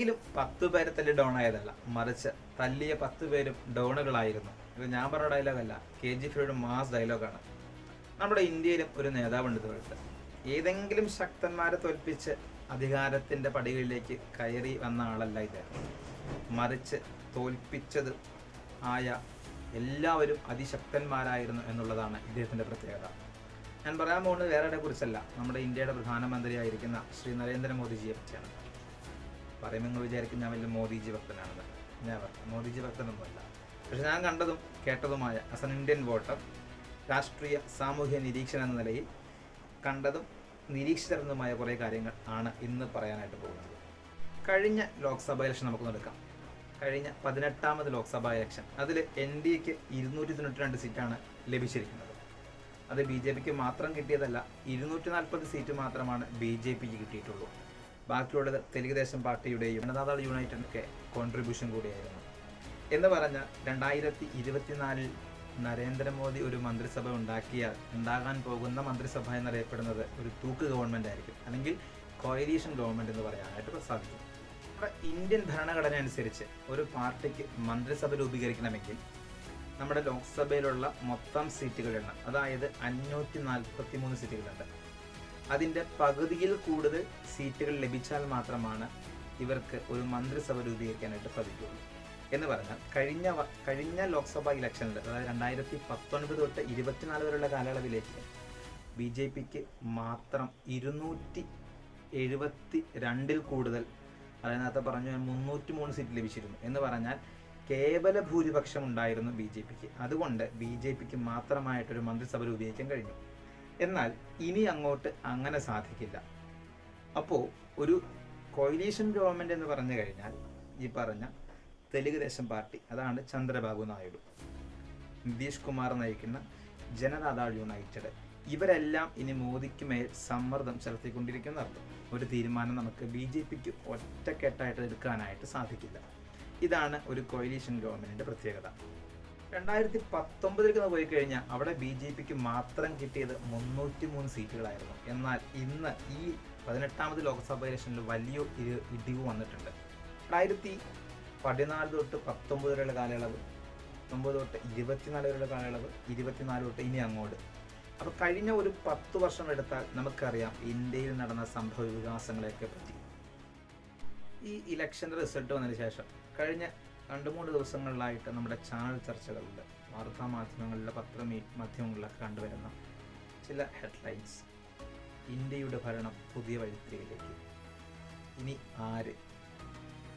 ഏതെങ്കിലും 10 പേരെ തല്ലി ഡൗൺ ആയതല്ല, മറിച്ച് തല്ലിയ 10 പേരും ഡൗണുകളായിരുന്നു. ഇത് ഞാൻ പറഞ്ഞ ഡയലോഗല്ല, KGF മാസ് ഡയലോഗാണ്. നമ്മുടെ ഇന്ത്യയിലും ഒരു നേതാവുണ്ട് ഇതുപോലത്തെ. ഏതെങ്കിലും ശക്തന്മാരെ തോൽപ്പിച്ച് അധികാരത്തിൻ്റെ പടികളിലേക്ക് കയറി വന്ന ആളല്ല ഇദ്ദേഹം, മറിച്ച് തോൽപ്പിച്ചത് ആയ എല്ലാവരും അതിശക്തന്മാരായിരുന്നു എന്നുള്ളതാണ് ഇദ്ദേഹത്തിൻ്റെ പ്രത്യേകത. ഞാൻ പറയാൻ പോകുന്നത് വേറെ കുറിച്ചല്ല, നമ്മുടെ ഇന്ത്യയുടെ പ്രധാനമന്ത്രിയായിരിക്കുന്ന ശ്രീ നരേന്ദ്രമോദിജിയെ പറ്റിയാണ്. പറയുമ്പോൾ നിങ്ങൾ വിചാരിക്കും ഞാൻ വലിയ മോദിജി ഭക്തനാണെന്ന്. ഞാൻ മോദിജി ഭക്തനൊന്നുമല്ല. പക്ഷെ ഞാൻ കണ്ടതും കേട്ടതുമായ ആസ് എൻ ഇന്ത്യൻ വോട്ടർ, രാഷ്ട്രീയ സാമൂഹ്യ നിരീക്ഷകൻ എന്ന നിലയിൽ കണ്ടതും നിരീക്ഷിച്ചറിഞ്ഞതുമായ കുറേ കാര്യങ്ങൾ ആണ് ഇന്ന് പറയാനായിട്ട് പോകുന്നത്. കഴിഞ്ഞ ലോക്സഭാ ഇലക്ഷൻ നമുക്ക് നോക്കാം. കഴിഞ്ഞ 18ാമത് ലോക്സഭാ ഇലക്ഷൻ, അതിൽ NDAക്ക് 292 സീറ്റാണ് ലഭിച്ചിരിക്കുന്നത്. അത് BJPക്ക് മാത്രം കിട്ടിയതല്ല, 240 സീറ്റ് മാത്രമാണ് BJPക്ക് കിട്ടിയിട്ടുള്ളൂ. ബാക്കിയുള്ളത് തെലുങ്കുദേശം പാർട്ടിയുടെയും ജനതാദൾ യുണൈറ്റഡിൻ്റെ കോൺട്രിബ്യൂഷൻ കൂടിയായിരുന്നു. എന്ന് പറഞ്ഞാൽ 2024 നരേന്ദ്രമോദി ഒരു മന്ത്രിസഭ ഉണ്ടാക്കിയാൽ ഉണ്ടാകാൻ പോകുന്ന മന്ത്രിസഭ എന്നറിയപ്പെടുന്നത് ഒരു തൂക്ക് ഗവൺമെൻറ് ആയിരിക്കും, അല്ലെങ്കിൽ കോയലീഷൻ ഗവൺമെൻറ് എന്ന് പറയാനായിട്ട് സാധിക്കും. നമ്മുടെ ഇന്ത്യൻ ഭരണഘടന അനുസരിച്ച് ഒരു പാർട്ടിക്ക് മന്ത്രിസഭ രൂപീകരിക്കണമെങ്കിൽ നമ്മുടെ ലോക്സഭയിലുള്ള മൊത്തം സീറ്റുകളുടെ എണ്ണം, അതായത് 543 സീറ്റുകളുണ്ട്, അതിൻ്റെ പകുതിയിൽ കൂടുതൽ സീറ്റുകൾ ലഭിച്ചാൽ മാത്രമാണ് ഇവർക്ക് ഒരു മന്ത്രിസഭ രൂപീകരിക്കാനായിട്ട് സാധിക്കുകയുള്ളൂ. എന്ന് പറഞ്ഞാൽ കഴിഞ്ഞ ലോക്സഭാ ഇലക്ഷനിൽ, അതായത് 2019 തൊട്ട് 24 വരെയുള്ള കാലയളവിലേക്ക് BJPക്ക് മാത്രം 272 കൂടുതൽ, അതിനകത്ത് പറഞ്ഞു 303 സീറ്റ് ലഭിച്ചിരുന്നു. എന്ന് പറഞ്ഞാൽ കേവല ഭൂരിപക്ഷം ഉണ്ടായിരുന്നു BJPക്ക്. അതുകൊണ്ട് BJPക്ക് മാത്രമായിട്ടൊരു മന്ത്രിസഭ രൂപീകരിക്കാൻ കഴിഞ്ഞു. എന്നാൽ ഇനി അങ്ങോട്ട് അങ്ങനെ സാധിക്കില്ല. അപ്പോൾ ഒരു കോയിലീഷൻ ഗവൺമെൻറ് എന്ന് പറഞ്ഞു കഴിഞ്ഞാൽ ഈ പറഞ്ഞ തെലുങ്കുദേശം പാർട്ടി, അതാണ് ചന്ദ്രബാബു നായിഡു, നിതീഷ് കുമാർ നയിക്കുന്ന ജനതാദൾ യുണൈറ്റഡ്, ഇവരെല്ലാം ഇനി മോദിക്ക് മേൽ സമ്മർദ്ദം ചെലുത്തിക്കൊണ്ടിരിക്കുന്ന അർത്ഥം. ഒരു തീരുമാനം നമുക്ക് BJPക്ക് ഒറ്റക്കെട്ടായിട്ട് എടുക്കാനായിട്ട് സാധിക്കില്ല. ഇതാണ് ഒരു കോയിലീഷൻ ഗവൺമെൻറ്റിൻ്റെ പ്രത്യേകത. 2019 പോയി കഴിഞ്ഞാൽ അവിടെ BJPക്ക് മാത്രം കിട്ടിയത് 303 സീറ്റുകളായിരുന്നു. എന്നാൽ ഇന്ന് ഈ 18ാമത് ലോക്സഭാ ഇലക്ഷനിൽ വലിയ ഇടിവ് വന്നിട്ടുണ്ട്. 2014 തൊട്ട് 19 വരെയുള്ള കാലയളവ്, 19 തൊട്ട് 24 വരെയുള്ള കാലയളവ്, 24 തൊട്ട് ഇനി അങ്ങോട്ട്. അപ്പോൾ കഴിഞ്ഞ ഒരു 10 വർഷം എടുത്താൽ നമുക്കറിയാം ഇന്ത്യയിൽ നടന്ന സംഭവ വികാസങ്ങളെയൊക്കെ പറ്റി. ഈ ഇലക്ഷൻ്റെ റിസൾട്ട് വന്നതിന് ശേഷം കഴിഞ്ഞ 2-3 ദിവസങ്ങളിലായിട്ട് നമ്മുടെ ചാനൽ ചർച്ചകളിൽ, വാർത്താ മാധ്യമങ്ങളിലെ പത്രമാധ്യമങ്ങളിലൊക്കെ കണ്ടുവരുന്ന ചില ഹെഡ്ലൈൻസ്, ഇന്ത്യയുടെ ഭരണം പുതിയ വഴിത്തിരിയിലേക്ക്, ഇനി ആര്,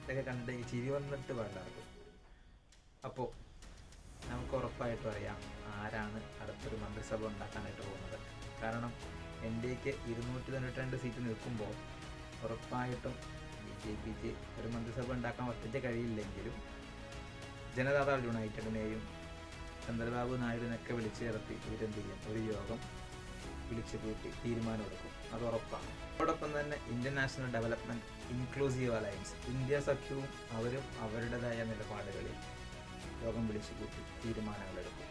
ഇതൊക്കെ കണ്ട് ഈ ചിരി വന്നിട്ട് പാടാറുണ്ട്. അപ്പോൾ നമുക്ക് ഉറപ്പായിട്ടും അറിയാം ആരാണ് അടുത്തൊരു മന്ത്രിസഭ ഉണ്ടാക്കാനായിട്ട് പോകുന്നത്. കാരണം NDAക്ക് 292 സീറ്റ് നിൽക്കുമ്പോൾ ഉറപ്പായിട്ടും BJPക്ക് ഒരു മന്ത്രിസഭ ഉണ്ടാക്കാൻ ഒറ്റയ്ക്ക് കഴിയില്ലെങ്കിലും ജനതാദൾ യുണൈറ്റഡിനെയും ചന്ദ്രബാബു നായിഡുവിനൊക്കെ വിളിച്ചു ചേർത്തി ഇവരെന്ത് ചെയ്യും, ഒരു യോഗം വിളിച്ചു കൂട്ടി തീരുമാനമെടുക്കും, അത് ഉറപ്പാണ്. അതോടൊപ്പം തന്നെ Indian national development inclusive alliance, India സഖ്യവും അവരും അവരുടേതായ നിലപാടുകളിൽ യോഗം വിളിച്ചു കൂട്ടി തീരുമാനങ്ങളെടുക്കും.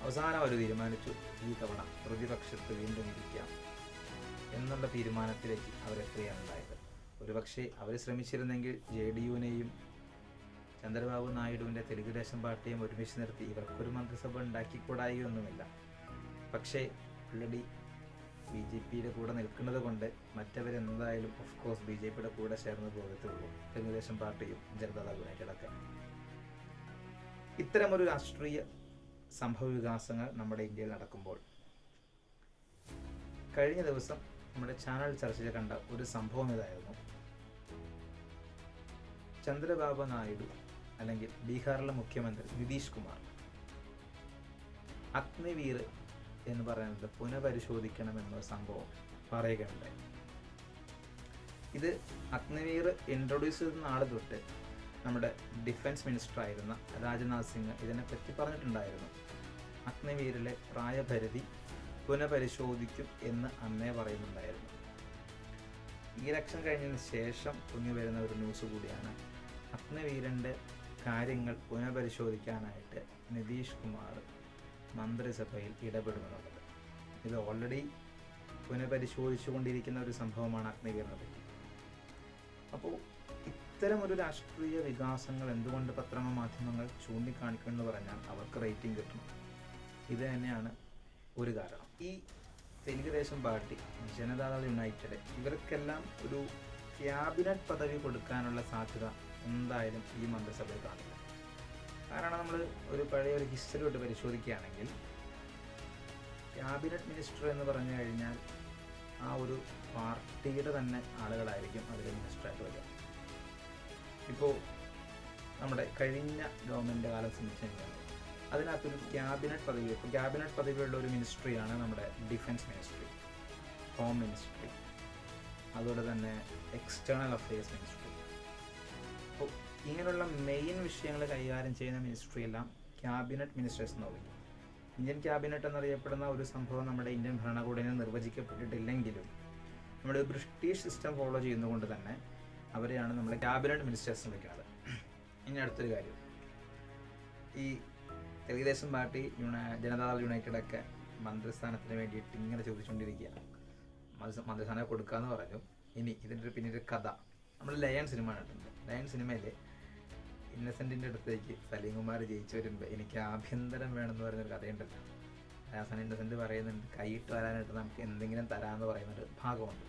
അവസാനം അവർ തീരുമാനിച്ചു ഈ തവണ പ്രതിപക്ഷത്ത് വീണ്ടും ഇരിക്കാം എന്നുള്ള തീരുമാനത്തിലേക്ക് അവരെത്തുകയാണ് ഉണ്ടായത്. ഒരുപക്ഷെ അവർ ശ്രമിച്ചിരുന്നെങ്കിൽ JDUവിനെയും ചന്ദ്രബാബു നായിഡുവിൻ്റെ തെലുങ്കുദേശം പാർട്ടിയും ഒരുമിച്ച് നിർത്തി ഇവർക്കൊരു മന്ത്രിസഭ ഉണ്ടാക്കിക്കൂടായൊന്നുമില്ല. പക്ഷേ ഓൾറെഡി BJPയുടെ കൂടെ നിൽക്കുന്നത് കൊണ്ട് മറ്റവരെന്തായാലും ഓഫ്കോഴ്സ് BJPയുടെ കൂടെ ചേർന്ന് പോകത്തുള്ളൂ, തെലുങ്കുദേശം പാർട്ടിയും ജനതാദൾ യുണൈറ്റഡൊക്കെ. ഇത്തരമൊരു രാഷ്ട്രീയ സംഭവ വികാസങ്ങൾ നമ്മുടെ ഇന്ത്യയിൽ നടക്കുമ്പോൾ കഴിഞ്ഞ ദിവസം നമ്മുടെ ചാനൽ ചർച്ചയിൽ കണ്ട ഒരു സംഭവം ഇതായിരുന്നു. ചന്ദ്രബാബു നായിഡു അല്ലെങ്കിൽ ബീഹാറിലെ മുഖ്യമന്ത്രി നിതീഷ് കുമാർ അഗ്നിവീർ എന്ന് പറയുന്നത് പുനഃപരിശോധിക്കണമെന്ന സംഭവം പറയുകയുണ്ടായി. ഇത് അഗ്നിവീർ ഇൻട്രൊഡ്യൂസ് ചെയ്ത നാൾ തൊട്ട് നമ്മുടെ ഡിഫൻസ് മിനിസ്റ്റർ ആയിരുന്ന രാജ്നാഥ് സിംഗ് ഇതിനെപ്പറ്റി പറഞ്ഞിട്ടുണ്ടായിരുന്നു. അഗ്നിവീരിലെ പ്രായപരിധി പുനഃപരിശോധിക്കും എന്ന് അന്നേ പറയുന്നുണ്ടായിരുന്നു. ഈ ഇലക്ഷൻ കഴിഞ്ഞതിന് ശേഷം പൊങ്ങി വരുന്ന ഒരു ന്യൂസ് കൂടിയാണ് അഗ്നിവീരൻ്റെ കാര്യങ്ങൾ പുനഃപരിശോധിക്കാനായിട്ട് നിതീഷ് കുമാർ മന്ത്രിസഭയിൽ ഇടപെടുമെന്നുള്ളത്. ഇത് ഓൾറെഡി പുനഃപരിശോധിച്ചു കൊണ്ടിരിക്കുന്ന ഒരു സംഭവമാണ് അഗ്നിവീറിനെ പറ്റി. അപ്പോൾ ഇത്തരം ഒരു രാഷ്ട്രീയ വികാസങ്ങൾ എന്തുകൊണ്ട് പത്രമാധ്യമങ്ങൾ ചൂണ്ടിക്കാണിക്കുമെന്ന് പറഞ്ഞാൽ അവർക്ക് റേറ്റിംഗ് കിട്ടണം. ഇത് തന്നെയാണ് ഒരു കാരണം. ഈ തെലുങ്കുദേശം പാർട്ടി, ജനതാദൾ യുണൈറ്റഡ്, ഇവർക്കെല്ലാം ഒരു ക്യാബിനറ്റ് പദവി കൊടുക്കാനുള്ള സാധ്യത എന്തായാലും ഈ മന്ത്രിസഭയിൽ കാണില്ല. കാരണം നമ്മൾ ഒരു പഴയ ഒരു ഹിസ്റ്ററി തൊട്ട് പരിശോധിക്കുകയാണെങ്കിൽ ക്യാബിനറ്റ് മിനിസ്റ്റർ എന്ന് പറഞ്ഞു കഴിഞ്ഞാൽ ആ ഒരു പാർട്ടിയുടെ തന്നെ ആളുകളായിരിക്കും അതിൽ മിനിസ്റ്ററായിട്ട് വരിക. ഇപ്പോൾ നമ്മുടെ കഴിഞ്ഞ ഗവൺമെൻറ് കാലം സംബന്ധിച്ച് കഴിഞ്ഞാൽ അതിനകത്തൊരു ക്യാബിനറ്റ് പദവി, ഇപ്പോൾ ക്യാബിനറ്റ് പദവിയുള്ള ഒരു മിനിസ്ട്രിയാണ് നമ്മുടെ ഡിഫൻസ് മിനിസ്ട്രി, ഹോം മിനിസ്ട്രി, അതുപോലെ തന്നെ എക്സ്റ്റേണൽ അഫയേഴ്സ് മിനിസ്ട്രി. അപ്പോൾ ഇങ്ങനെയുള്ള മെയിൻ വിഷയങ്ങൾ കൈകാര്യം ചെയ്യുന്ന മിനിസ്ട്രി എല്ലാം ക്യാബിനറ്റ് മിനിസ്റ്റേഴ്സ് എന്ന് പറയും. ഇന്ത്യൻ ക്യാബിനറ്റ് എന്നറിയപ്പെടുന്ന ഒരു സംഭവം നമ്മുടെ ഇന്ത്യൻ ഭരണകൂടത്തിൽ നിർവചിക്കപ്പെട്ടിട്ടില്ലെങ്കിലും നമ്മുടെ ബ്രിട്ടീഷ് സിസ്റ്റം ഫോളോ ചെയ്യുന്നതുകൊണ്ട് തന്നെ അവരെയാണ് നമ്മൾ ക്യാബിനറ്റ് മിനിസ്റ്റേഴ്സ് എന്ന് വിളിക്കുന്നത്. ഇനി അടുത്തൊരു കാര്യം, ഈ തെലുങ്കുദേശം പാർട്ടി, ജനതാദൾ യുണൈറ്റഡൊക്കെ മന്ത്രിസ്ഥാനത്തിന് വേണ്ടിയിട്ട് ഇങ്ങനെ ചോദിച്ചുകൊണ്ടിരിക്കുകയാണ്. മന്ത്രിസ്ഥാനം കൊടുക്കാമെന്ന് പറഞ്ഞു. ഇനി ഇതിൻ്റെ പിന്നീട് കഥ, നമ്മൾ ലയൺ സിനിമ കണ്ടിട്ടുണ്ട്. ലയൺ സിനിമയിൽ ഇന്നസെൻറ്റിൻ്റെ അടുത്തേക്ക് സലീം കുമാർ ജയിച്ചു വരുമ്പോൾ എനിക്ക് ആഭ്യന്തരം വേണമെന്ന് പറയുന്നൊരു കഥയുണ്ടല്ലോ. അവസാനം ഇന്നസെൻറ്റ് പറയുന്നുണ്ട് കൈയിട്ട് വരാനായിട്ട് നമുക്ക് എന്തെങ്കിലും തരാമെന്ന് പറയുന്നൊരു ഭാഗമുണ്ട്.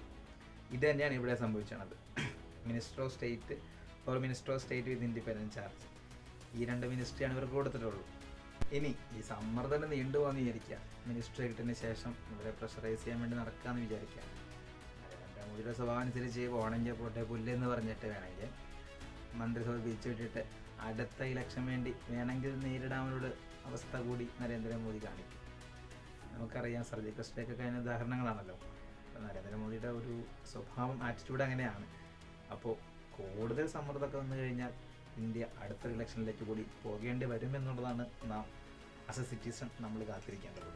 ഇത് തന്നെയാണ് ഇവിടെ സംഭവിച്ചത്. Minister of state or minister of state with independent charge, ഈ 2 മിനിസ്ട്രി ഇവർക്ക് കൊടുത്തിട്ടുള്ളൂ. ഇനി ഈ സമ്മർദ്ദം നീണ്ടുപോകാന്ന് വിചാരിക്കുക, മിനിസ്റ്റർ കിട്ടിയതിന് ശേഷം ഇവരെ പ്രഷറൈസ് ചെയ്യാൻ വേണ്ടി നടക്കാമെന്ന് വിചാരിക്കുക. മോദിയുടെ സ്വഭാവം അനുസരിച്ച് പോകണമെങ്കിൽ പോട്ടെ പുല്ലെന്ന് പറഞ്ഞിട്ട് വേണമെങ്കിൽ മന്ത്രിസഭ പിരിച്ചു വിട്ടിട്ട് അടുത്ത ഇലക്ഷൻ വേണ്ടി വേണമെങ്കിൽ നേരിടാനുള്ള അവസ്ഥ കൂടി നരേന്ദ്രമോദി കാണിക്കും. നമുക്കറിയാം സർജിക്കൽ സ്ട്രൈക്കൊക്കെ അതിന് ഉദാഹരണങ്ങളാണല്ലോ. നരേന്ദ്രമോദിയുടെ ഒരു സ്വഭാവം, ആറ്റിറ്റ്യൂഡ് അങ്ങനെയാണ്. അപ്പോൾ കൂടുതൽ സമ്മർദ്ദമൊക്കെ വന്നു കഴിഞ്ഞാൽ ഇന്ത്യ അടുത്ത ഇലക്ഷനിലേക്ക് കൂടി പോകേണ്ടി വരുമെന്നുള്ളതാണ് നാം ആസ് എ സിറ്റിസൺ നമ്മൾ കാത്തിരിക്കേണ്ടത്.